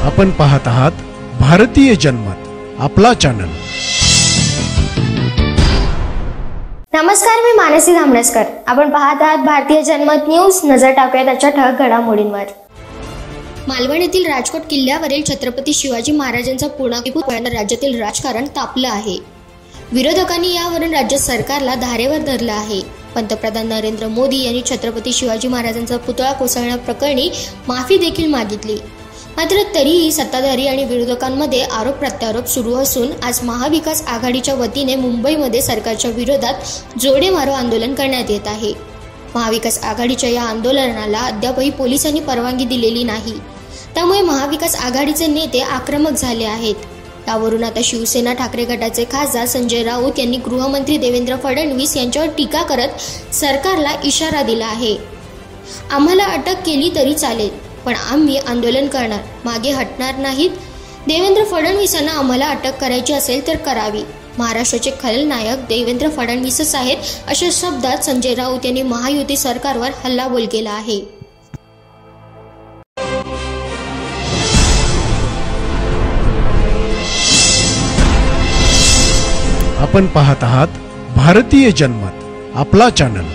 आपण पाहत आहात भारतीय जनमत, आपला चॅनल। नमस्कार, मी मानसी धामणेकर। आपण पाहत आहात भारतीय जनमत न्यूज। नजर टाकूया त्याच्या ठळक घडामोडींवर। मालवण येथील राजकोट किल्ल्यावरील छत्रपती शिवाजी महाराजांचा पुनर्जीवित राज्यातील राजकारण तापलं आहे। विरोधकांनी यावरून राज्य सरकारला धारेवर धरलं आहे। पंतप्रधान नरेंद्र मोदी यांनी छत्रपती शिवाजी महाराजांचा पुतळा कोसळण्याप्रकरणी माफी देखील मागितली। मात्र तरीही सत्ताधारी आणि विरोधकांमध्ये आरोप प्रत्यारोप सुरू असून आज महाविकास आघाडीच्या वतीने मुंबईमध्ये सरकारच्या विरोधात जोडेमारो आंदोलन करण्यात येत आहे। महाविकास आघाडीच्या या आंदोलनाला अद्यापही पोलिसांनी परवानगी दिलेली नाही, त्यामुळे महाविकास आघाडीचे नेते आक्रमक झाले आहेत। यावरून आता शिवसेना ठाकरे गटाचे खासदार संजय राऊत यांनी गृहमंत्री देवेंद्र फडणवीस यांच्यावर टीका करत सरकारला इशारा दिला आहे। आम्हाला अटक केली तरी चालेल, पण आम्ही आंदोलन करणार, मागे हटणार नाहीत। देवेंद्र फडणवीसांना आम्हाला अटक करायची असेल तर करावी। महाराष्ट्राचे खलनायक देवेंद्र फडणवीसच आहेत, अशा शब्दात संजय राऊत यांनी महायुती सरकारवर हल्लाबोल केला आहे। आपण पाहत आहात भारतीय जनमत, आपला चॅनल।